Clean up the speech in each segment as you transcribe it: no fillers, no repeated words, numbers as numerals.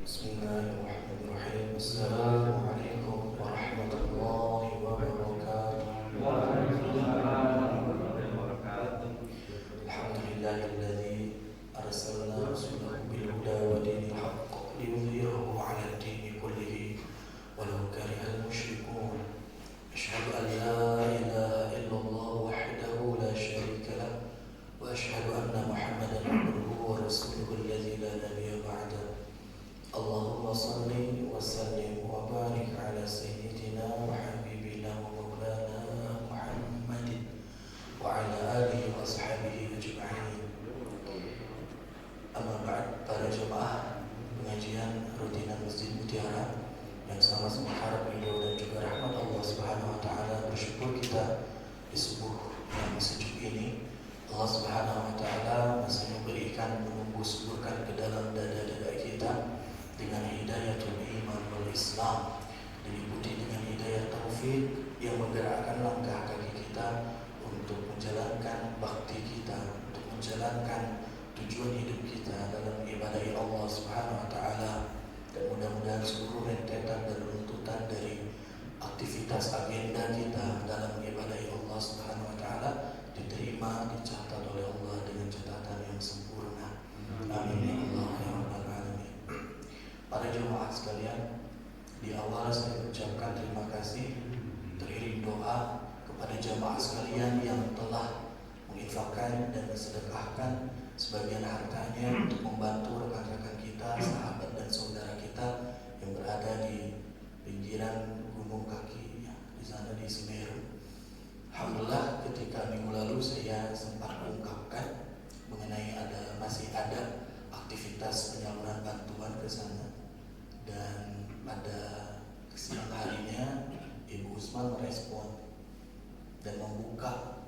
Bismillahirrahmanirrahim. Assalamualaikum warahmatullahi wabarakatuh. Alhamdulillahilladzi arsalna rasulahu bil huda wa dinil haqq liyudhhirahu 'ala ad-dini kullihi walau karihal musyrikun. Asyhadu an la ilaha illallah wahdahu la syarika lah wa asyhadu anna Muhammadan abduhu wa rasuluhu alladzi la nabiyya ba'dahu. Allahumma salli wa sallim wa barik ala sayyidina wa habibina wa maulana Muhammadin wa ala alihi wa ashabihi ajma'in. Amma ba'd, para jemaah pengajian rutinan Masjid Mutiara yang sama-sama harap ridho dan juga rahmat Allah Subhanahu wa taala, bersyukur kita di subuh yang sejuk ini Allah Subhanahu wa taala masih memberikan, menumbuh suburkan ke dalam dada-dada kita dengan hidayatul iman wal Islam, diikuti dengan hidayah taufik yang menggerakkan langkah kaki kita untuk menjalankan bakti kita, untuk menjalankan tujuan hidup kita dalam ibadah Allah Subhanahu wa taala. Dan mudah-mudahan seluruh rentetan dan runtutan dari aktivitas agenda kita dalam ibadah Allah Subhanahu wa taala diterima, dicatat oleh Allah dengan catatan yang sempurna. Amin ya Allah ya rabbal alamin. Para jemaah sekalian, di awal saya ucapkan terima kasih teriring doa kepada jemaah sekalian yang telah menginfakkan dan mensedekahkan sebagian hartanya untuk membantu rekan-rekan kita, sahabat dan saudara kita yang berada di pinggiran gunung kaki ya, di sana di Semeru. Alhamdulillah, ketika minggu lalu saya sempat mengungkapkan mengenai masih ada aktivitas penyaluran bantuan ke sana. Dan pada siang harinya Ibu Usman merespon dan membuka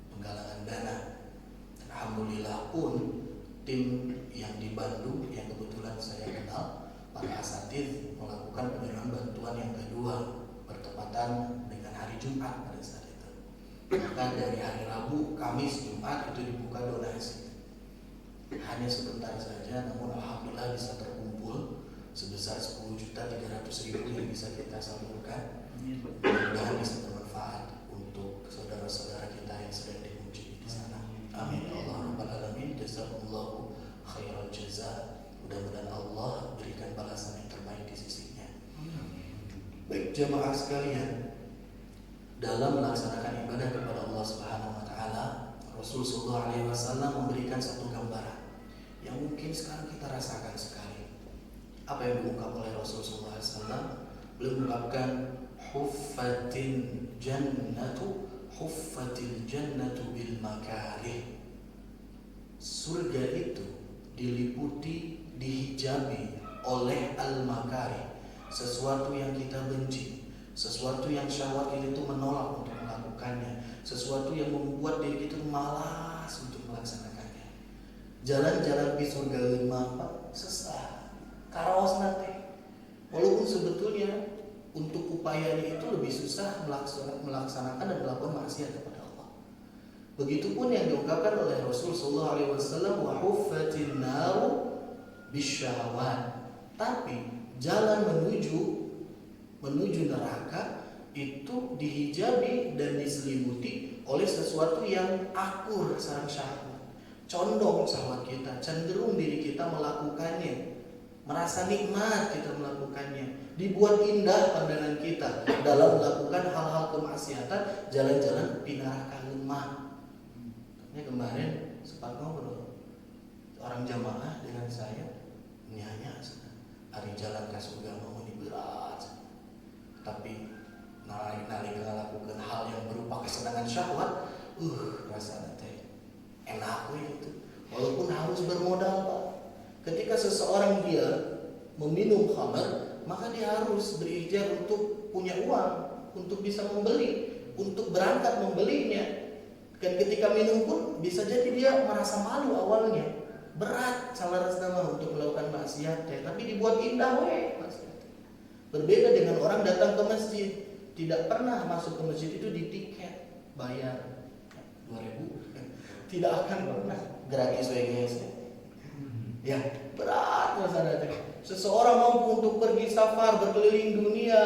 penggalangan dana. Dan alhamdulillah pun tim yang di Bandung yang kebetulan saya kenal, para asatidz, melakukan penyerahan bantuan yang kedua bertepatan dengan hari Jumat pada saat itu. Maka dari hari Rabu, Kamis, Jumat itu dibuka donasi. Hanya sebentar saja, namun alhamdulillah bisa terkumpul sebesar 10.300.000 yang bisa kita salurkan. Mudah-mudahan bisa bermanfaat untuk saudara-saudara kita yang sedang diuji di sana. Amin ya Allah rabbal alamin. Jazakumullahu khairal jazaa. Mudah-mudahan Allah berikan balasan yang terbaik di sisinya. Baik jemaah sekalian, dalam melaksanakan ibadah kepada Allah Subhanahu wa taala, Rasul sallallahu alaihi wasallam memberikan satu gambaran yang mungkin sekarang kita rasakan sekali. Apa yang diungkap oleh Rasulullah SAW? Beliau mengungkapkan huffatil jannatu bil makarih. Surga itu diliputi, dihijabi oleh al-makarih, sesuatu yang kita benci, sesuatu yang syahwat kita itu menolak untuk melakukannya, sesuatu yang membuat diri kita malas untuk melaksanakannya. Jalan-jalan di surga apa? Sesat. Karaos nanti, walaupun sebetulnya untuk upayanya itu lebih susah melaksanakan dan melakukan maksiat kepada Allah. Begitupun yang diungkapkan oleh Rasul sallallahu alaihi wasallam, wa huffatin naru bisyahawat. Tapi jalan menuju neraka itu dihijabi dan diselimuti oleh sesuatu yang akur sareng syahwat. Condong syahwat kita, cenderung diri kita melakukannya. Merasa nikmat kita melakukannya, dibuat indah pandangan kita dalam melakukan hal-hal kemaksiatan, jalan-jalan di neraka lemah. Ini kemarin sempat ngobrol orang jamaah dengan saya, nyanyi hari jalan ke surga mau ini berat, tapi nalik melakukan hal yang berupa kesenangan syahwat, rasanya teh enak itu, walaupun harus bermodal Pak. Ketika seseorang dia meminum khamar, maka dia harus berikhtiar untuk punya uang, untuk bisa membeli, untuk berangkat membelinya. Dan ketika minum pun bisa jadi dia merasa malu awalnya, berat salaras nama untuk melakukan maksiat, tapi dibuat indah maksiat. Berbeda dengan orang datang ke masjid, tidak pernah masuk ke masjid itu di tiket bayar 2.000, tidak akan pernah gratis guys. Ya berat masalahnya. Seseorang mampu untuk pergi safar, berkeliling dunia,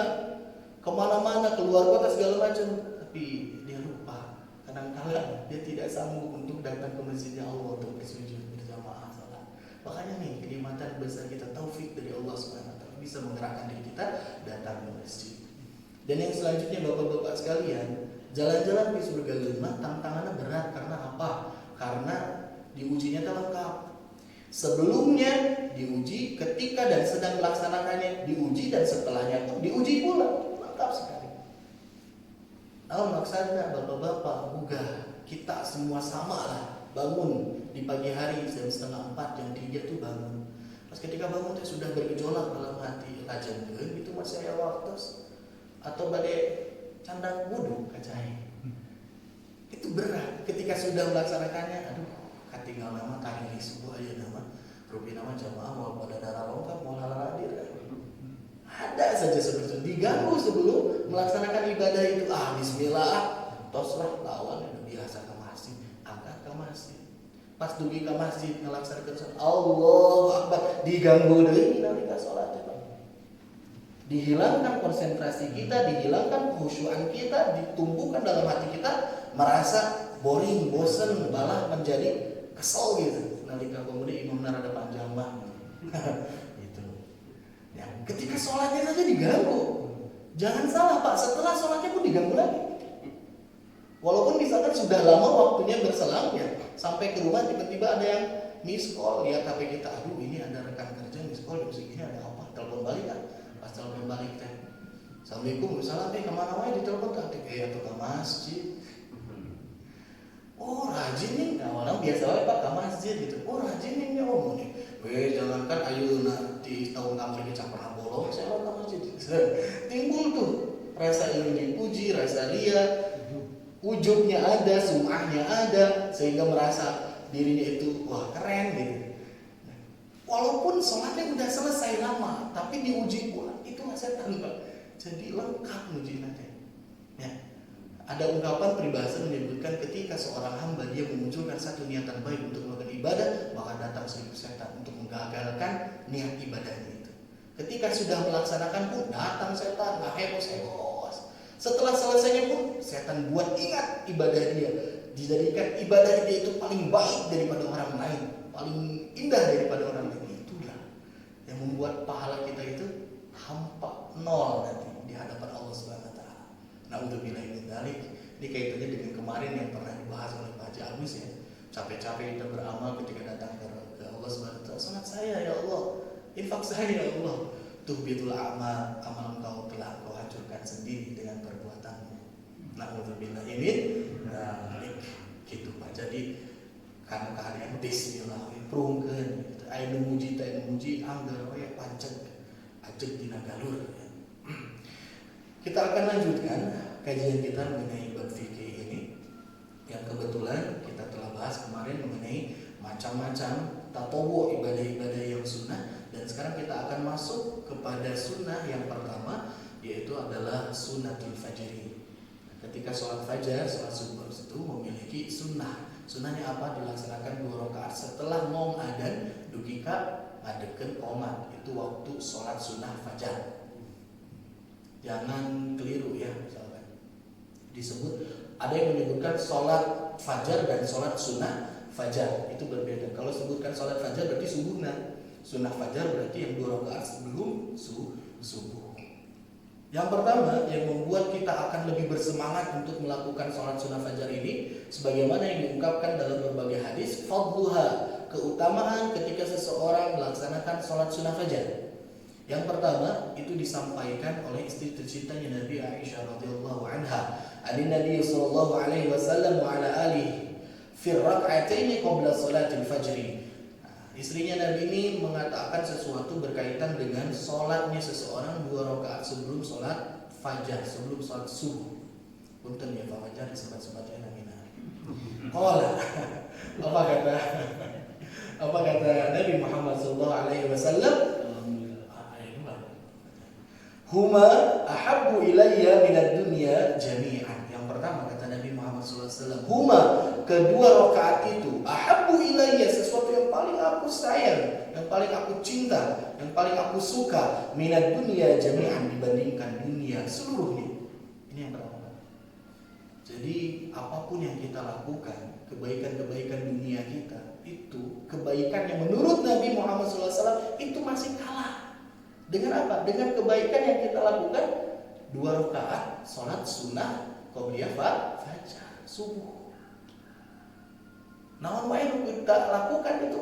kemana-mana, keluar kota segala macam, tapi dia lupa. Kadang-kala dia tidak sanggup untuk datang ke masjidnya Allah untuk bersujud berjamaah salat. Makanya nih kenikmatan besar kita, taufik dari Allah SWT bisa menggerakkan diri kita datang ke masjid. Dan yang selanjutnya bapak-bapak sekalian, jalan-jalan di surga lima tantangannya berat karena apa? Karena diujinya tak lengkap. Sebelumnya diuji, ketika dan sedang melaksanakannya diuji, dan setelahnya pun diuji pula. Lengkap sekali. Maksudnya bapak-bapak, kita semua sama lah. Bangun di pagi hari jam 3:30, jam 3 tuh bangun. Pas ketika bangun tuh sudah bergejolak dalam hati, lajan itu masih ada waktu atau badai candang wudhu kacai. Itu berat. Ketika sudah melaksanakannya, aduh, katinggal nama tari subuh aja nama, rupi nama jamaah mau pada darah lengkap mau halal hadir. Ada saja seperti itu, diganggu sebelum melaksanakan ibadah itu. Bismillah, toslah lawan udah biasa ke masjid, angkat ke masjid. Pas dugi ke masjid ngelaksanakan sholat, Allahu Akbar, diganggu deui nalika sholat itu. Dihilangkan konsentrasi kita, dihilangkan khusyuan kita, ditumbuhkan dalam hati kita, merasa boring, bosen, malah menjadi kesel gitu. Nalika kemudian imam narada panjang mah. Gitu. Ya, ketika sholatnya saja diganggu. Jangan salah Pak, setelah sholatnya pun diganggu lagi. Walaupun misalkan sudah lama waktunya berselang ya, sampai ke rumah tiba-tiba ada yang miss call, lihat HP kita, aduh ini ada rekan kerja miss call, jam segini ada apa? Telepon balik kan? Pas telepon balik teh, Assalamualaikum, misalnya kemana wae ditelepon tadi kayak tuh ke masjid. Oh rajin nih, nah orang biasa wae Pak ke masjid gitu. Oh rajin nih ya om nih. Jangankan ayeuna di tahun akhir kita pernah bolong, saya ke masjid. Timbul tuh rasa ingin dipuji, rasa ria, ujubnya ada, sum'ahnya ada, sehingga merasa dirinya itu wah keren gitu. Walaupun sholatnya udah selesai lama, tapi diuji pula itu setan Pak. Jadi lengkap uji nanti. Ya. Ada ungkapan peribahasa menyebutkan ketika seorang hamba dia memunculkan satu niatan baik untuk melakukan ibadah, maka datang 1000 setan untuk menggagalkan niat ibadahnya itu. Ketika sudah melaksanakan pun datang setan, heboh. Setelah selesainya pun setan buat ingat ibadah dia, dijadikan ibadah dia itu paling baik daripada orang lain, paling indah daripada orang lain. Itulah yang membuat pahala kita itu hampa nol nanti di hadapan Allah Subhanahu wa taala. Naudzubillah min dzalik. Ini kaitannya dengan kemarin yang pernah dibahas oleh Pak Haji Agus ya. Capek-capek kita beramal ketika datang ke Allah Subhanahu wa taala. Salat saya ya Allah, infak saya ya Allah. Tuhbitul amal, amal engkau telah kau hancurkan sendiri dengan perbuatanmu. Naudzubillah min dzalik. Gitu Pak. Jadi karena kehadiran bismillah prungkeun gitu. Aya nu muji teh muji anggar we panceg ajeg dina galur. Kita akan lanjutkan kajian kita mengenai bab fikih ini yang kebetulan kita telah bahas kemarin mengenai macam-macam tatawu ibadah-ibadah yang sunnah, dan sekarang kita akan masuk kepada sunnah yang pertama, yaitu adalah sunnatul fajri. Ketika sholat fajar, sholat subuh itu memiliki sunnah. Sunnahnya apa? Dilaksanakan 2 rakaat setelah ngom adzan dugika ngadeken qomat. Itu waktu sholat sunnah fajar. Jangan keliru ya, misalkan disebut ada yang menyebutkan sholat fajar dan sholat sunnah fajar itu berbeda. Kalau sebutkan sholat fajar berarti sunnah fajar berarti yang 2 rakaat sebelum subuh. Yang pertama yang membuat kita akan lebih bersemangat untuk melakukan sholat sunnah fajar ini, sebagaimana yang diungkapkan dalam berbagai hadis, fadluha, keutamaan ketika seseorang melaksanakan sholat sunnah fajar. Yang pertama itu disampaikan oleh istri tercintanya Nabi Aisyah radhiyallahu anha, ani Nabi sallallahu alaihi wasallam wa ala alihi fi rak'ataini qabla salatil fajri. Istrinya Nabi ini mengatakan sesuatu berkaitan dengan sholatnya seseorang 2 rakaat sebelum sholat fajar, sebelum sholat subuh. Punten ya Pak Fajar sebat-sebatnya Nabi. Qala apa kata Nabi Muhammad sallallahu alaihi wasallam? Huma ahabbu ilayya minad dunya jami'an. Yang pertama kata Nabi Muhammad SAW, huma, kedua rakaat itu, ahabbu ilayya, sesuatu yang paling aku sayang, yang paling aku cinta, yang paling aku suka minat dunia jami'an, dibandingkan dunia seluruhnya. Ini yang pertama. Jadi apapun yang kita lakukan, kebaikan-kebaikan dunia kita, itu kebaikan yang menurut Nabi Muhammad SAW itu masih kalah. Dengan apa? Dengan kebaikan yang kita lakukan 2 rakaat sholat sunnah qobliyah fajar subuh. Namun yang kita lakukan itu,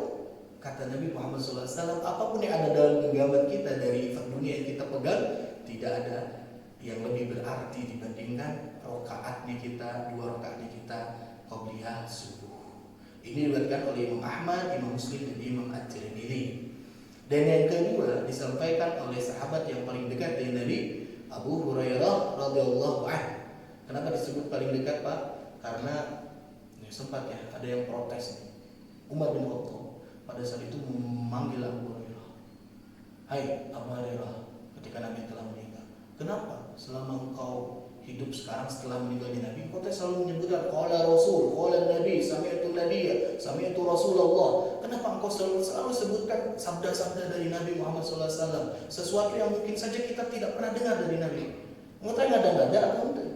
kata Nabi Muhammad SAW, apapun yang ada dalam genggaman kita dari dunia yang kita pegang, tidak ada yang lebih berarti dibandingkan rakaatnya kita, 2 rakaatnya kita qobliyah subuh. Ini diriwayatkan oleh Imam Ahmad, Imam Muslim, dan Imam At-Tirmidzi. Dan yang kedua disampaikan oleh sahabat yang paling dekat dengan Nabi, Abu Hurairah radhiyallahu anhu. Kenapa disebut paling dekat, Pak? Karena sempat ya ada yang protes nih. Umar bin Khattab pada saat itu memanggil Abu Hurairah. Hai Abu Hurairah, ketika Nabi telah meninggal. Kenapa selama engkau hidup sekarang setelah meninggalnya Nabi, engkau selalu menyebutkan qala Rasul, qala Nabi, sami'tu Nabiyya, sami'tu Rasulullah. Kenapa engkau selalu sebutkan sabda-sabda dari Nabi Muhammad SAW, sesuatu yang mungkin saja kita tidak pernah dengar dari Nabi? Mengetahui ngada-ngada atau enggak?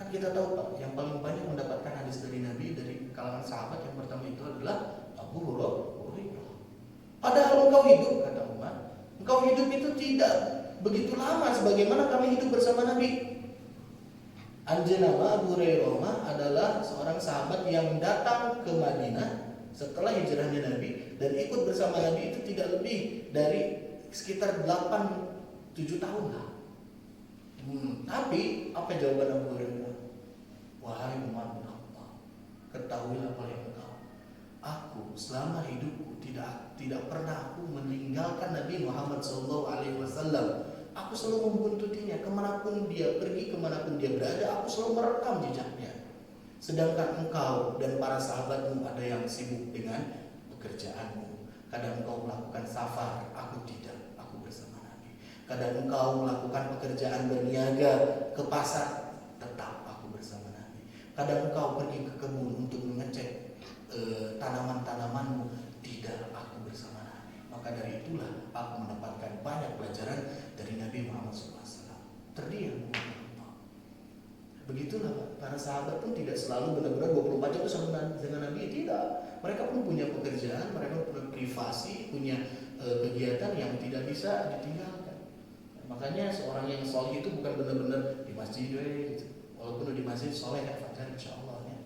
Kan kita tahu Pak, yang paling banyak mendapatkan hadis dari Nabi dari kalangan sahabat yang pertama itu adalah Abu Hurairah. Padahal engkau hidup, kata Umar, engkau hidup itu tidak begitu lama sebagaimana kami hidup bersama Nabi. Anjenama Abu Hurairah adalah seorang sahabat yang datang ke Madinah setelah hijrahnya Nabi dan ikut bersama Nabi itu tidak lebih dari sekitar 8-7 tahun lah. Tapi apa jawaban Abu Hurairah? Wahai Umar bin Khattab, ketahuilah oleh engkau, aku selama hidupku tidak pernah aku meninggalkan Nabi Muhammad SAW. Aku selalu membuntutinya kemanapun dia pergi, kemanapun dia berada, aku selalu merekam jejaknya. Sedangkan engkau dan para sahabatmu ada yang sibuk dengan pekerjaanmu. Kadang engkau melakukan safar, aku tidak, aku bersama Nabi. Kadang engkau melakukan pekerjaan berniaga ke pasar, tetap aku bersama Nabi. Kadang engkau pergi ke kebun untuk mengecek tanaman-tanamanmu, tidak, aku bersama Nabi. Maka dari itulah aku mendapatkan banyak pelajaran dari Nabi Muhammad SAW. Terdiam. Begitulah Pak, para sahabat pun tidak selalu benar-benar 24 jam bersama dengan Nabi, tidak. Mereka pun punya pekerjaan, mereka punya privasi, punya kegiatan yang tidak bisa ditinggalkan. Makanya seorang yang soleh itu bukan benar-benar di masjid, gitu. Walaupun di masjid soleh kan fajar insyaallah ya.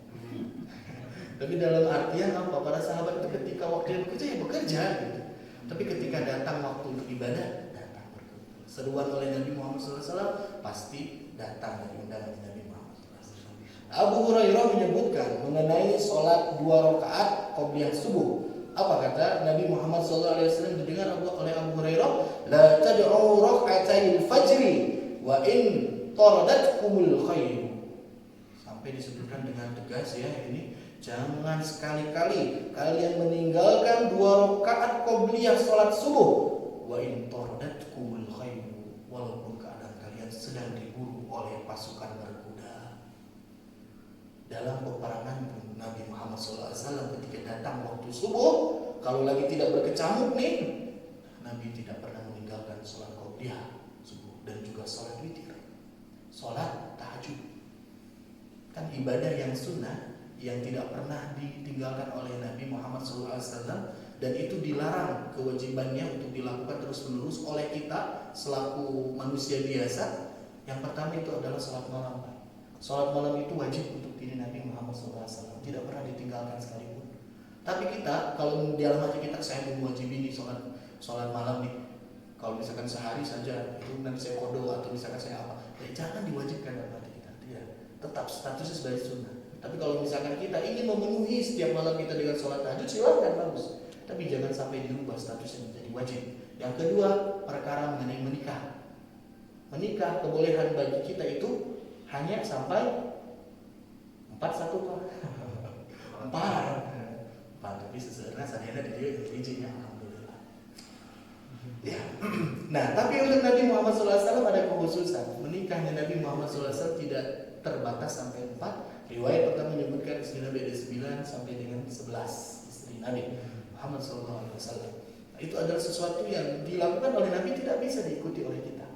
Tapi dalam artian apa? Para sahabat itu ketika waktu bekerja ya bekerja gitu. Tapi ketika datang waktu untuk ibadah, datang berkumpul. Seruan oleh Nabi Muhammad SAW pasti datang dari undangan Nabi Muhammad SAW. Abu Hurairah menyebutkan mengenai sholat 2 rakaat qobliyah subuh. Apa kata Nabi Muhammad SAW didengar oleh Abu Hurairah? La tad'u rak'atayil fajri wa in taradatkumul khair. Sampai disebutkan dengan tegas ya ini. Jangan sekali-kali kalian meninggalkan 2 rakaat qobliyah salat subuh. Wa in taradatkumul khair, walaupun keadaan kalian sedang diburu oleh pasukan berkuda. Dalam peperangan pun Nabi Muhammad SAW ketika datang waktu subuh, kalau lagi tidak berkecamuk nih, Nabi tidak pernah meninggalkan salat qobliyah subuh dan juga salat witir, salat tahajud. Kan ibadah yang sunnah yang tidak pernah ditinggalkan oleh Nabi Muhammad SAW, dan itu dilarang kewajibannya untuk dilakukan terus-menerus oleh kita selaku manusia biasa. Yang pertama itu adalah sholat malam. Sholat malam itu wajib untuk diri Nabi Muhammad SAW, tidak pernah ditinggalkan sekalipun. Tapi kita kalau di dalam hati kita, saya mewajibin nih sholat malam nih. Kalau misalkan sehari saja itu nanti saya kodo atau misalkan saya apa, ya jangan diwajibkan dalam hati kita. Tidak, tetap statusnya sebagai sunnah. Tapi kalau misalkan kita ingin memenuhi setiap malam kita dengan sholat tahajud, silakan, bagus. Tapi jangan sampai dirubah statusnya menjadi wajib. Yang kedua, perkara mengenai menikah. Menikah kebolehan bagi kita itu hanya sampai 4 tapi sebenarnya sadayana dia izinnya alhamdulillah. Ya. Nah, tapi untuk Nabi Muhammad SAW ada kekhususan. Menikahnya Nabi Muhammad SAW tidak terbatas sampai 4. Riwayat pertama menyebutkan istri Nabi ada 9 sampai dengan 11 istri. Nabi Muhammad SAW. Itu adalah sesuatu yang dilakukan oleh Nabi, tidak bisa diikuti oleh kita.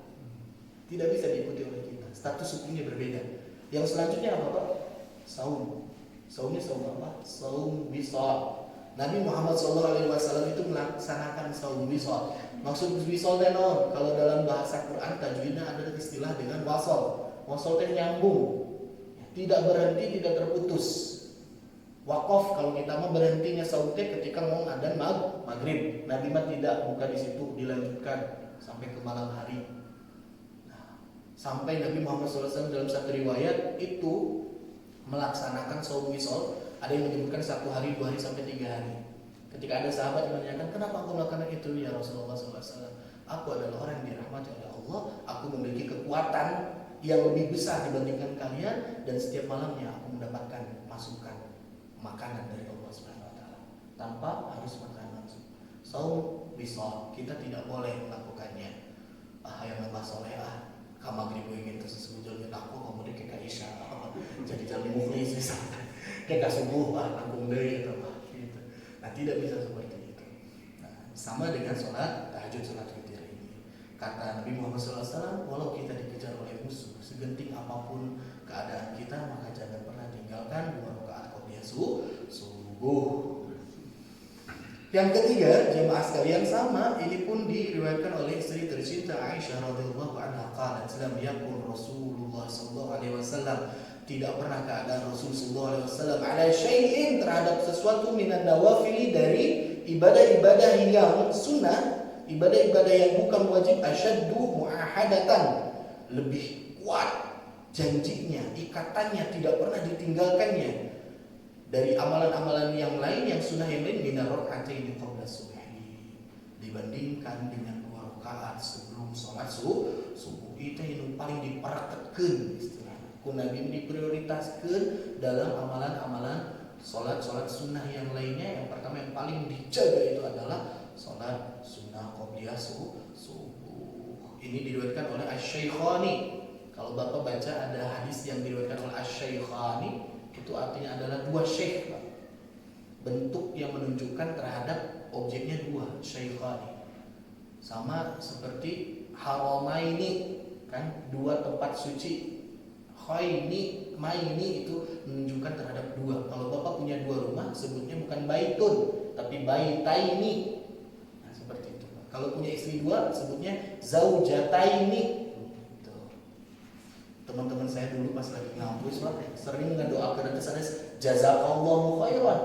Tidak bisa diikuti oleh kita. Status hukumnya berbeda. Yang selanjutnya apa Pak? Saum. Saumnya saum apa? Saum wisal. Nabi Muhammad SAW itu melaksanakan saum wisal. Maksud wisal tenon, kalau dalam bahasa Quran tajwidnya ada istilah dengan wasol. Wasol itu nyambung, tidak berhenti, tidak terputus. Wakaf kalau kita mah berhentinya saum ketika mau adzan maghrib. Nabi mah tidak, bukan di situ, dilanjutkan sampai ke malam hari. Nah, sampai Nabi Muhammad SAW dalam satu riwayat itu melaksanakan saum wisal. Ada yang menyebutkan 1 hari, 2 hari sampai 3 hari. Ketika ada sahabat yang menanyakan, kenapa aku melakukan itu ya Rasulullah SAW? Aku adalah orang yang dirahmati oleh Allah. Aku memiliki kekuatan yang lebih besar dibandingkan kalian, dan setiap malamnya aku mendapatkan masukan makanan dari Allah Subhanahu Wa Taala tanpa harus makan langsung. Saum wisal kita tidak boleh melakukannya. Yang nambah soleh kamaghrib ingin tersebut aku kemudian ke Isya jadi jalan mukhlis misalnya kayak subuh nanggung deui gitu. Nah, tidak bisa seperti itu. Nah, sama dengan sholat tahajud, sholat witir ini. Kata Nabi Muhammad SAW, walau kita dikejar oleh musuh, segenting apapun keadaan kita, maka jangan pernah tinggalkan 2 rakaat qobliyah subuh. Yang ketiga, jemaah sekalian, sama ini pun diriwayatkan oleh istri tercinta Aisyah radhiyallahu anha, qalat lam yakun Rasulullah sallallahu alaihi wasallam, tidak pernah keadaan Rasul sallallahu alaihi wasallam ala syai'in, terhadap sesuatu minan nawafili, dari ibadah-ibadah yang sunnah, ibadah-ibadah yang bukan wajib, asyaddu muahadatan, lebih kuat janjinya, ikatannya, tidak pernah ditinggalkannya dari amalan-amalan yang lain, yang sunnah yang lain, minar raka'ataini qabla subhi, dibandingkan dengan 2 rakaat sebelum sholat subuh. Itu yang paling diparakatkeun istilahnya. Ku Nabi diprioritaskan dalam amalan-amalan sholat sunnah yang lainnya. Yang pertama yang paling dijaga itu adalah sholat sunnah qobliyah subuh. Ini diriwayatkan oleh Asy-Syaikhani. Kalau Bapak baca ada hadis yang diriwayatkan oleh Asy-Syaikhani, itu artinya adalah 2 syekh, Pak. Bentuk yang menunjukkan terhadap objeknya 2, Syaikhani. Sama seperti Haramaini, kan 2 tempat suci. Khaini, maini itu menunjukkan terhadap 2. Kalau Bapak punya 2 rumah, sebutnya bukan baitun, tapi baitaini. Nah, seperti itu. Kalau punya istri 2, sebutnya zaujataini. Teman-teman saya dulu pas lagi ngampus sering ngedoakan dan sana jazakallahu khairan,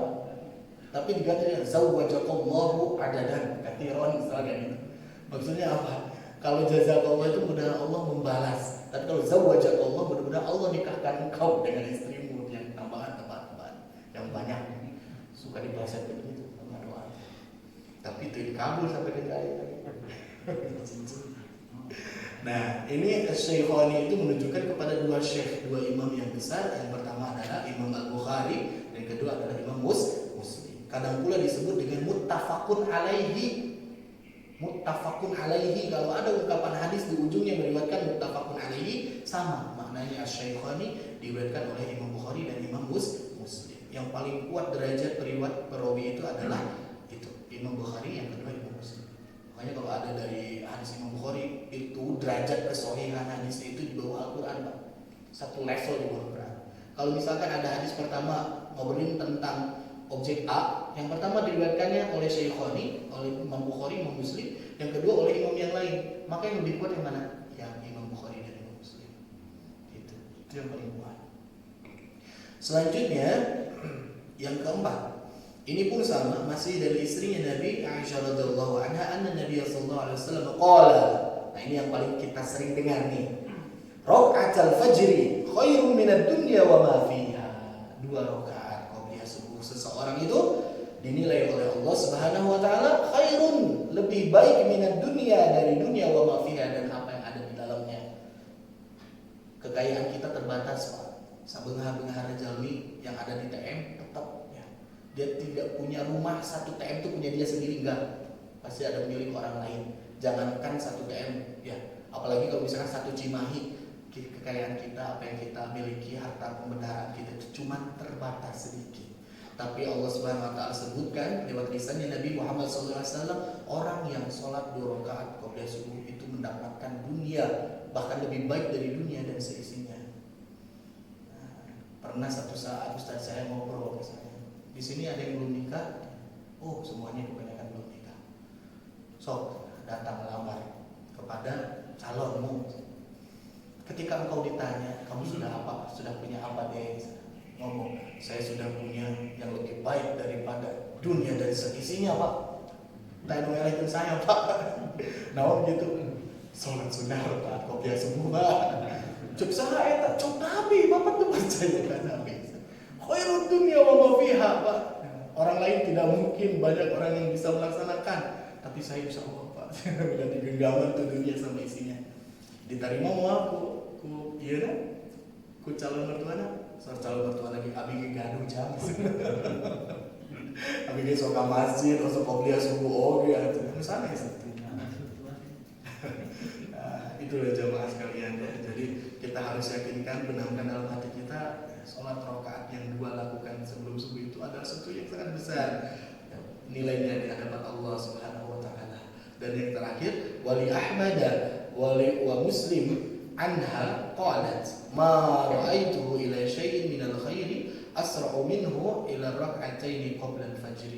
tapi diganti dengan zawwajakallahu adadan katiron misalnya gitu. Maksudnya apa? Kalau jazakallahu itu mudah Allah membalas, tapi kalau zawwajakallahu mudah-mudahan Allah nikahkan engkau dengan istrimu yang tambahan yang banyak. Suka dipleset begitu sama doa, tapi itu dikabul sampai ke kaya. Nah, ini Syekhani itu menunjukkan kepada 2 syekh, 2 imam yang besar. Yang pertama adalah Imam Al-Bukhari, dan kedua adalah Imam Muslim. Kadang pula disebut dengan muttafaqun alaihi. Muttafaqun alaihi, kalau ada ungkapan hadis di ujungnya meriwayatkan muttafaqun alaihi, sama maknanya. Syekhani diriwayatkan oleh Imam Bukhari dan Imam Muslim. Yang paling kuat derajat perawi itu adalah itu Imam Bukhari, yang kedua Imam Muslim. Makanya kalau ada dari hadis Imam Bukhari, itu derajat kesohihan hadis itu di bawah Al-Quran, Pak. 1 level di bawah Al-Quran. Kalau misalkan ada hadis pertama ngobrolin tentang objek A, yang pertama diriwayatkannya oleh Syekhani, oleh Imam Bukhari, Imam Muslim, yang kedua oleh imam yang lain, maka yang lebih kuat yang mana? Yang Imam Bukhari dan Imam Muslim. Itu yang paling kuat. Selanjutnya yang keempat, ini pun sama, masih dari istrinya Nabi Aisyah radhiyallahu anha, anna Nabi sallallahu alaihi wasallam qala. Nah, ini yang paling kita sering dengar nih. Raka'atul fajri khairun minad dunya wa ma fiha. 2 rakaat qobliyah subuh seseorang itu dinilai oleh Allah Subhanahu wa taala khairun, lebih baik minad dunya, dari dunia, wa ma fiha, dan apa yang ada di dalamnya. Kekayaan kita terbatas, Pak. Sabeungah-beungah jalmi yang ada di TM tetap dia tidak punya rumah, 1 TM itu punya dia sendiri, enggak. Pasti ada milik orang lain. Jangankan 1 TM, ya. Apalagi kalau misalkan 1 Cimahi, kekayaan kita, apa yang kita miliki, harta pembendaharaan kita itu cuma terbatas sedikit. Tapi Allah Subhanahu wa taala sebutkan lewat lisannya Nabi Muhammad SAW, orang yang sholat 2 rakaat qobliyah subuh itu mendapatkan dunia, bahkan lebih baik dari dunia dan seisinya. Nah, pernah satu saat Ustaz saya ngobrol ke saya, di sini ada yang belum nikah? Oh, semuanya kebanyakan belum nikah. Sok datang melamar kepada calonmu. Ketika engkau ditanya, kamu sudah apa? Sudah punya apa deh? Ngomong, saya sudah punya yang lebih baik daripada dunia dan seisinya, Pak. Tak ngelahin saya, Pak. Nah, gitu. Sholat sunnah rakaat qobliyah subuh, Pak. Cuk saha eta? Cuk Nabi, Bapak tuh percaya kan Nabi. Khairud dunya wa ma fiha, Pak. Orang lain tidak mungkin banyak orang yang bisa melaksanakan, tapi saya insya Allah, Pak. Berarti genggaman tuh dunia sama isinya. Diterima mau aku, iya kan? Ku calon mertuana. Soal calon mertua lagi, abi gaduh jam. Abi sok ke masjid, sok qobliyah subuh, gitu. Misalnya satu. Itulah jamaah sekalian ya. Jadi kita harus yakinkan, benamkan dalam hati kita, sholat rakaat yang 2 lakukan sebelum subuh itu adalah sesuatu yang sangat besar. Nilainya di hadapan Allah Subhanahu wa taala. Dan yang terakhir, wali Ahmad wa Muslim anha qalat ma ra'aituhu ila syai'in minal khairi asra'u minhu ila rak'ataini qabla al-fajr.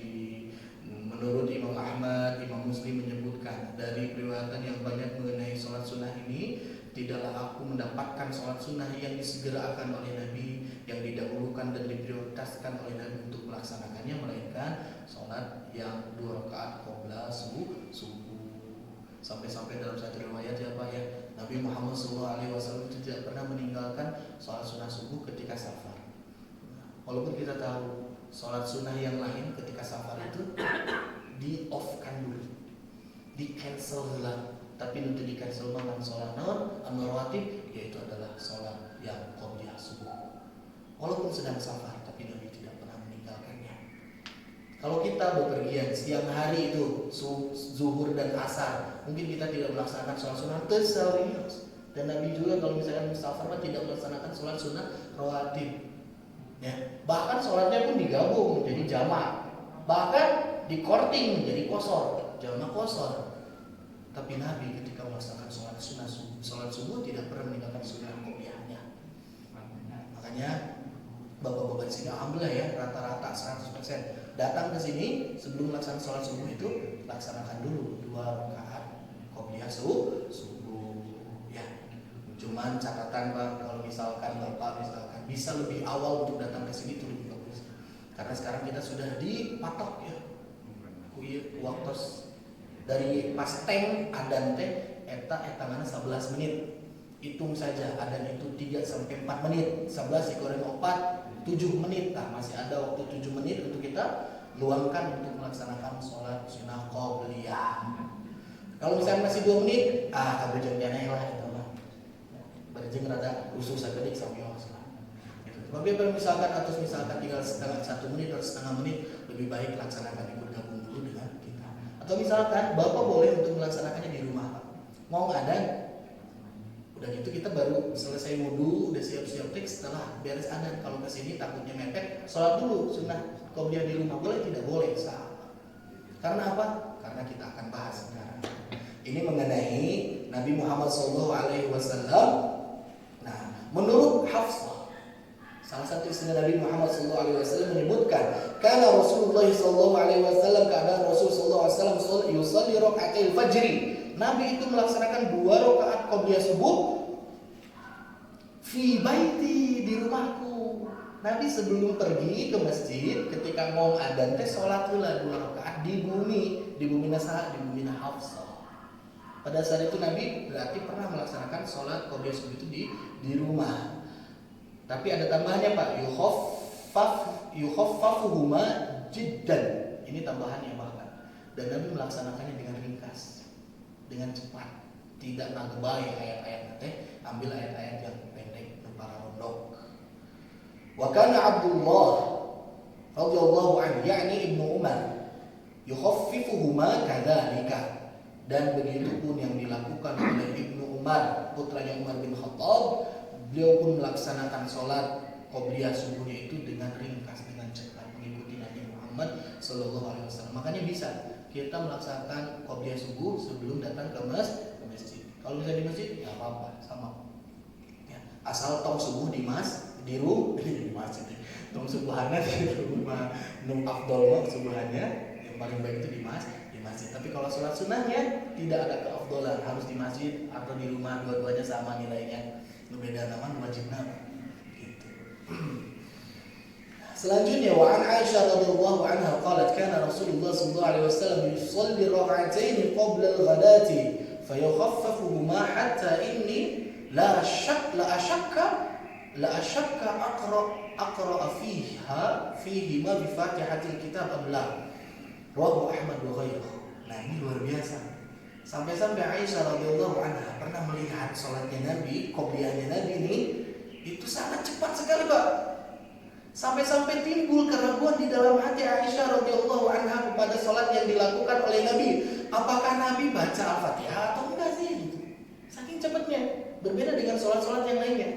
Menurut Imam Ahmad, Imam Muslim menyebutkan dari periwayatan yang banyak mengenai sholat sunnah ini, tidaklah aku mendapatkan sholat sunnah yang disegerakan oleh Nabi, yang didahulukan dan diprioritaskan oleh Nabi untuk melaksanakannya, melainkan sholat yang 2 rakaat qabla subuh. Sampai-sampai dalam satu riwayat ya Pak ya, Nabi Muhammad SAW itu tidak pernah meninggalkan sholat sunnah subuh ketika safar. Walaupun kita tahu sholat sunnah yang lain ketika safar itu di off-kan dulu, di cancel dulu. Tapi untuk di cancel dengan sholat rawatib, yaitu adalah sholat yang qobliyah subuh. Walaupun sedang safar, tapi Nabi tidak pernah meninggalkannya. Kalau kita bepergian siang hari itu zuhur dan asar, mungkin kita tidak melaksanakan sholat sunnah tersawiyos. Dan Nabi juga kalau misalkan musafir tidak melaksanakan sholat sunnah rawatib. Ya, bahkan sholatnya pun digabung menjadi jamak, bahkan dikorting menjadi kosor, jamak kosor. Tapi Nabi ketika melaksanakan sholat subuh tidak pernah meninggalkan sunnah qobliyahnya. Makanya bapak-bapak sini alhamdulillah ya, rata-rata 100% datang ke sini sebelum melaksanakan sholat subuh itu laksanakan dulu 2 rakaat qobliyah subuh ya. Cuman catatan Pak, kalau misalkan Bapak bisa lebih awal untuk datang ke sini itu lebih bagus. Karena sekarang kita sudah dipatok ya. Waktu dari pas teng adan teh eta mana 11 menit. Hitung saja adan itu 3 sampai 4 menit. 11 dikurang 4 7 menit. Nah, masih ada waktu 7 menit untuk kita luangkan untuk melaksanakan sholat sunnah qobliyah. Kalau misalnya masih 2 menit, kabujang janeh lah itu mah. Berjeng rada khusus sakedik samios lah. Tapi kalau misalkan tinggal 1 menit atau setengah menit, lebih baik laksanakan ikut gabung dulu dengan kita. Atau misalkan Bapak boleh untuk melaksanakannya di rumah Pak. Mau adan, udah gitu kita baru selesai wudu, udah siap-siap setelah beres adan. Kalau ke sini takutnya mepet, sholat dulu sunnah qobliyah di rumah, boleh tidak boleh sah. Karena apa? Karena kita akan bahas sekarang. Ini mengenai Nabi Muhammad SAW. Nah, menurut Hafsah, salah satu istri Nabi Muhammad SAW menyebutkan, karena Rasulullah SAW, keadaan Rasulullah SAW yusalli raka'atil fajri. Nabi itu melaksanakan 2 rakaat qobliyah subuh fi baiti, di rumahku. Nabi sebelum pergi ke masjid ketika mau adzan teh salat heula 2 rakaat di bumi nasaha, di bumi Hafsah. Pada saat itu Nabi berarti pernah melaksanakan sholat qobliyah subuh itu di rumah. Tapi ada tambahannya Pak, yukhaffafuhuma jiddan. Ini tambahannya bahkan. Dan Nabi melaksanakannya dengan ringkas, dengan cepat, tidak nagebay ayat-ayat teh, ambil ayat-ayat yang pendek para rondok. Wa kana Abdullah radhiyallahu anhu, yakni Ibnu Umar, yukhaffifuhuma kadzalika. Dan begitu pun yang dilakukan oleh Ibnu Umar, putranya Umar bin Khattab, beliau pun melaksanakan sholat qobliyah subuhnya itu dengan ringkas, dengan cepat, mengikuti Muhammad Sallallahu Alaihi Wasallam. Makanya bisa kita melaksanakan qobliyah subuh sebelum datang ke masjid. Kalau bisa di masjid, ya apa-apa, sama. Ya, asal tong subuh di masjid. Tong subuhannya di rumah, num afdol subuhannya yang paling baik itu di masjid. Tapi kalau sholat sunnahnya tidak ada keafdolan, harus di masjid atau di rumah, dua-duanya sama nilainya. Beda nama wajibnya gitu. Selanjutnya wa an Aisyah radhiyallahu anha qalat kana Rasulullah sallallahu alaihi wasallam yusalli rak'atayn qabla al-ghadati fayukhaffafuhuma hatta inni la ashakka aqra fihi ma bi Fatihatil kitab abla. Rawahu Ahmad wa ghairuhu. Nah, ini luar biasa. Sampai-sampai Aisyah radhiyallahu anha pernah melihat salatnya Nabi, qobliyahnya Nabi ini itu sangat cepat sekali, Pak. Sampai-sampai timbul keraguan di dalam hati Aisyah radhiyallahu anha kepada salat yang dilakukan oleh Nabi. Apakah Nabi baca Al-Fatihah atau enggak sih gitu. Saking cepatnya, berbeda dengan salat-salat yang lainnya.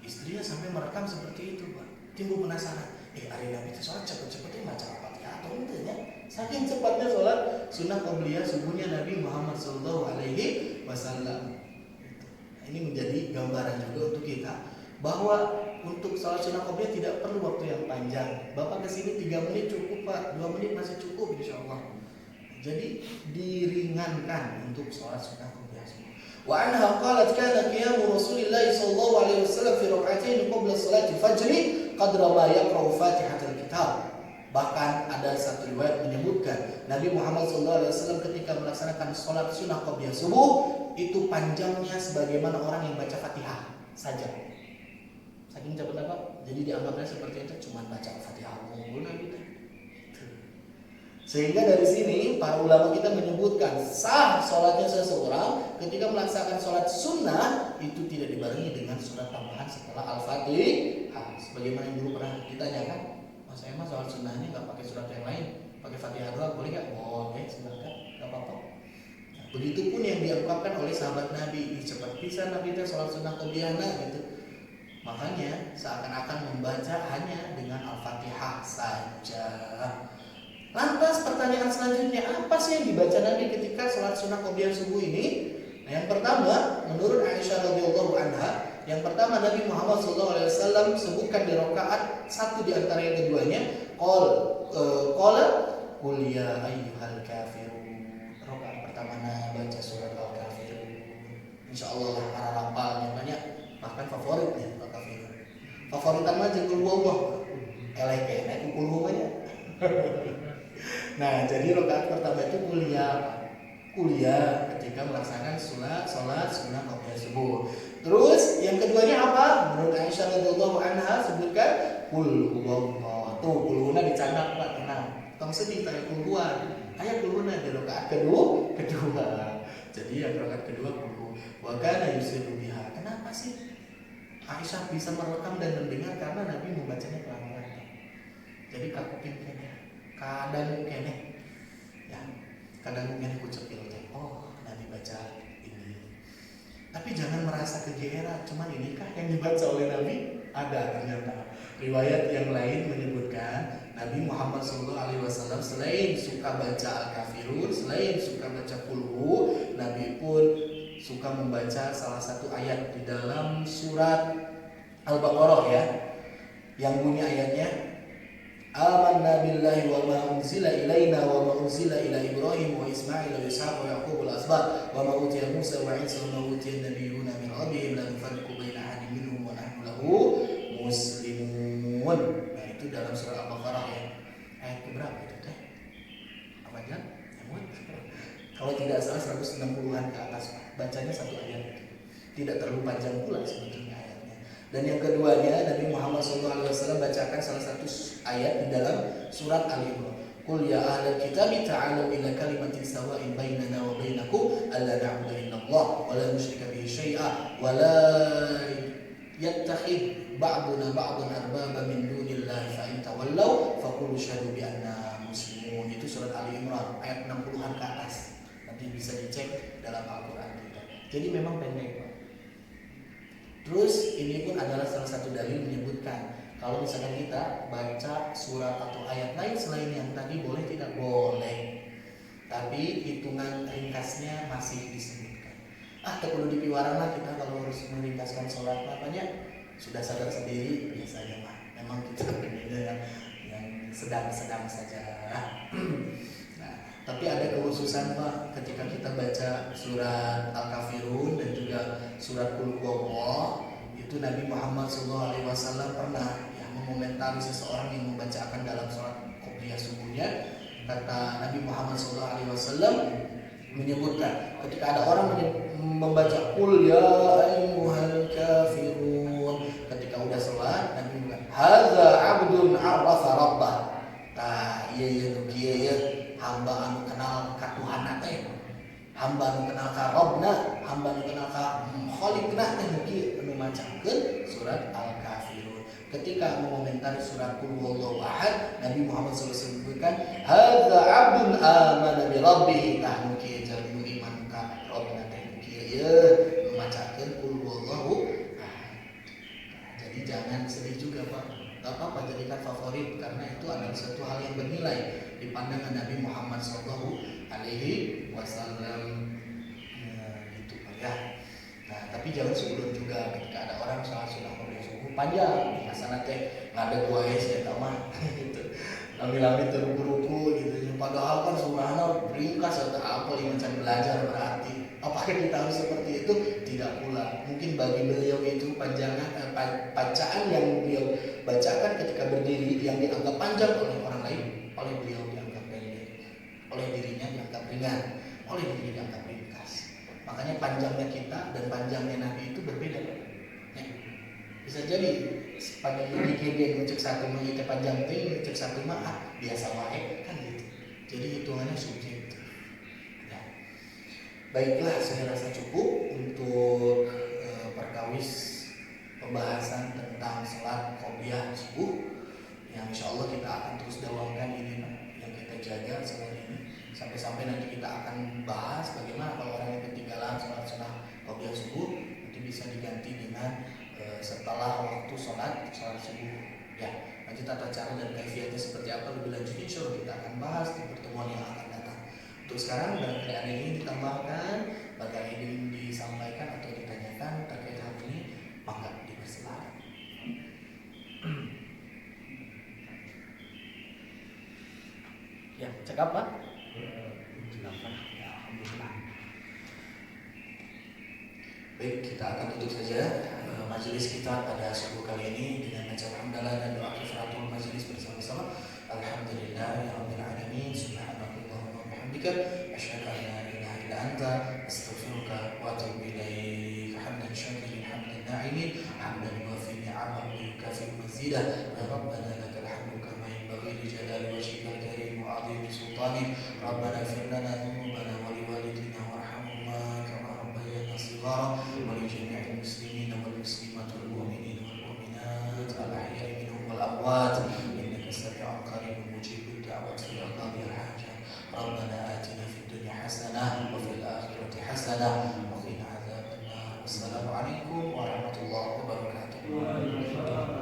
Istrinya sampai merekam seperti itu, Pak. Timbul penasaran. Hari Nabi itu sholat cepet-cepetnya baca Al-Fatihah atau enggak ya? Saking cepatnya sholat sunnah qobliyah subuhnya Nabi Muhammad Sallallahu Alaihi Wasallam. Ini menjadi gambaran juga untuk kita bahwa untuk sholat sunnah qobliyah tidak perlu waktu yang panjang. Bapak kesini 3 menit cukup, Pak, 2 menit masih cukup insya Allah. Jadi diringankan untuk sholat sunnah qobliyah subuh. Wa anha qalat kana qiyamu Rasulillah sallallahu alaihi wasallam fi rak'atayn qabla salati fajr qadra ma yaqra'u Fatihatul kitab. Bahkan ada satu riwayat menyebutkan Nabi Muhammad SAW ketika melaksanakan sholat sunnah qobliyah subuh itu panjangnya sebagaimana orang yang baca Fatihah saja. Saking cepat apa? Jadi dianggapnya seperti itu cuma baca Fatihah Nabi. Sehingga dari sini para ulama kita menyebutkan sah sholatnya seseorang ketika melaksanakan sholat sunnah itu tidak dibarengi dengan surat tambahan setelah Al-Fatihah. Sebagaimana yang dulu pernah ditanyakan, Mas Emma sholat sunnahnya nggak pakai surat yang lain, pakai Fatihah doang boleh nggak? Boleh, silakan, nggak apa-apa. Nah, begitupun yang diungkapkan oleh sahabat Nabi, cepat bisa Nabi itu sholat sunnah qobliyah gitu. Makanya seakan-akan membaca hanya dengan Al-Fatihah saja. Lantas pertanyaan selanjutnya, apa sih yang dibaca Nabi ketika sholat sunnah qobliyah subuh ini? Nah, yang pertama, menurut Aisyah radhiyallahu anha, yang pertama Nabi Muhammad SAW sebutkan di rakaat satu di antara yang keduanya, qala qul ya ayyuhal kafirun. Rakaat pertama baca surat Al-Kafirun. Insyaallah para hafalnya banyak, bahkan favoritnya Al-Kafirun. Favoritan mah jeung qul huwallah. Eleh kene qul huwallah. Nah, jadi rakaat pertama itu kuliah ketika melaksanakan sholat sunnah qobliyah subuh. Terus yang keduanya apa? Menurut Aisyah radhiyallahu anha sebutkan qul huwallah. Tuh qul huwallah dicanak Pak, tenang. Tong sedih tanya qul huwallah. Aya qul huwallah di rakaat kedua. Jadi yang rakaat kedua qul huwallah. Wa kana yusiru biha. Kenapa sih Aisyah bisa merekam dan mendengar? Karena Nabi membacanya pelan-pelan. Jadi kakupin kene. Kadang kene. Ya, kadang kene kucepil teh. Oh, Nabi baca ini. Tapi jangan merasa kegeeran, cuman inikah yang dibaca oleh Nabi? Ada ternyata. Riwayat yang lain menyebutkan Nabi Muhammad SAW selain suka baca Al-Kafirun, selain suka baca Qul, Nabi pun suka membaca salah satu ayat di dalam surat Al-Baqarah ya, yang bunyi ayatnya Amanna billahi wa ma unzila ilaina wa ma unzila ila Ibrahim wa Ismail wa Ishaq wa Yaqub wal asbat wa ma utiya Musa wa Isa wa ma utiya nabiyyuna min rabbihim la nufarriqu baina ahadin minhum wa nahnu lahu muslimun. Nah, itu dalam surah Al-Baqarah ya. Ayat berapa itu teh? Apa aja? Kalau tidak salah 160-an ke atas, Pak. Bacanya satu ayat. Tidak terlalu panjang pula sebetulnya ayatnya. Dan yang keduanya Nabi Muhammad SAW bacakan salah satu ayat di dalam surat Al-Imran. Qul ya ahlal kitab ta'alu ila kalimatin sawa'in bainana wa bainakum alla na'budu illallah wa la nusyrika bihi syai'a wa la yattakhidh ba'duna ba'dan arbaba min dunillahi fa in tawallaw faqulu syahadu bi anna muslimun. Itu surat Al-Imran ayat 60-an ke atas. Nanti bisa dicek dalam Al-Qur'an kita. Jadi memang pendek, Pak. Terus ini pun adalah salah satu dalil menyebutkan Kalau misalkan kita baca surat atau ayat lain selain yang tadi boleh tidak boleh, tapi hitungan ringkasnya masih disebutkan. Tak perlu dipiwaran lah kita kalau harus meringkaskan sholat apanya, sudah sadar sendiri biasanya mah. Memang kita berbeda yang sedang-sedang saja. Nah, tapi ada kekhususan Pak ketika kita baca surat Al-Kafirun dan juga surat Qul Huwallah, itu Nabi Muhammad SAW pernah mengomentari seseorang yang membacakan dalam sholat qobliyah subuhnya. Kata Nabi Muhammad SAW menyebutkan ketika ada orang membaca Qul ya ayyuhal kafirun, ketika udah sholat Nabi mengatakan hadza abdun arrafa rabbah. Iya ya hamba anu kenal ka Tuhanna teh, hamba anu kenal ka Rabbna, hamba anu kenal ka Khaliqna teh mugi anu macakeun surat Al-Kafirun. Ketika mengomentari surat Qul Huwallahu Ahad, Nabi Muhammad SAW sebutkan hadza abdun amana bi rabbih, tah mugi jalmi iman ka Rabbna teh mugi ya macakeun Qul Huwallahu Ahad. Jadi jangan sedih juga Pak. Gak apa-apa, jadikan favorit karena itu adalah suatu hal yang bernilai di pandangan Nabi Muhammad SAW. Gitu Pak ya. Nah tapi jangan sebelum juga ketika ada orang sholat sunnah qobliyah subuh panjang, asana teh nggak ada gua saya tahu mah gitu. Lami-lami teruku-ruku gitu. Padahal kan sunnahnya ringkas atau apa yang macam belajar berarti. Apakah kita harus seperti itu? Tidak pula. Mungkin bagi beliau itu bacaan yang beliau bacakan ketika berdiri yang dianggap panjang oleh orang lain, oleh beliau dianggap pendek, oleh dirinya dianggap ringan, oleh dirinya dianggap ringkas. Makanya panjangnya kita dan panjangnya Nabi itu berbeda. Ya. Bisa jadi pada dikira ngecek satu mah itu panjang teh, ngecek satu mah biasa wae kan gitu. Jadi hitungannya subjektif. Ya. Baiklah, saya rasa cukup untuk perkawis pembahasan tentang sholat qobliyah subuh yang insya Allah kita akan terus dawamkan ini yang kita jaga selain ini sampai nanti kita akan bahas bagaimana kalau orang yang ketinggalan sholat qobliyah subuh nanti bisa diganti dengan setelah waktu sholat subuh ya. Nanti tata cara dan kaifiatnya seperti apa lebih lanjut insya Allah kita akan bahas di pertemuan yang akan datang. Untuk sekarang barangkali ada yang ditambahkan, barangkali ingin disampaikan atau ditanyakan terkait hal ini, maka dipersilakan. Ya, cakap Pak? Cakap. Ya, alhamdulillah. Baik, kita akan tutup saja majelis kita pada subuh kali ini dengan baca hamdalah dan doa kifaratul majelis bersama-sama. Alhamdulillahirabbil alamin. Subhanakallahumma wa bihamdika asyhadu an la ilaha illa anta astaghfiruka wa atubu ilaik. Hamdan syakirin hamdan na'imin hamdan yuwafi ni'amahu wa yukafi mazidah. Ya Rabbana lakal hamdu kama yanbaghi li jalali wajhikal karim wa 'azimi sultanik. Rabbana ighfir lana dhunubana wa liwalidina warhamhuma kama rabbayana shighara wa li jami'il muslimina wal muslimat wal mu'minina wal mu'minat al ahya'i minhum wal amwat innaka sami'un qaribun mujibud da'wati ya qadhil hajat. Rabbana atina fid dunya hasanah wa fil akhirati hasanah wa qina adzabannar. Wassalamualaikum warahmatullahi wabarakatuh.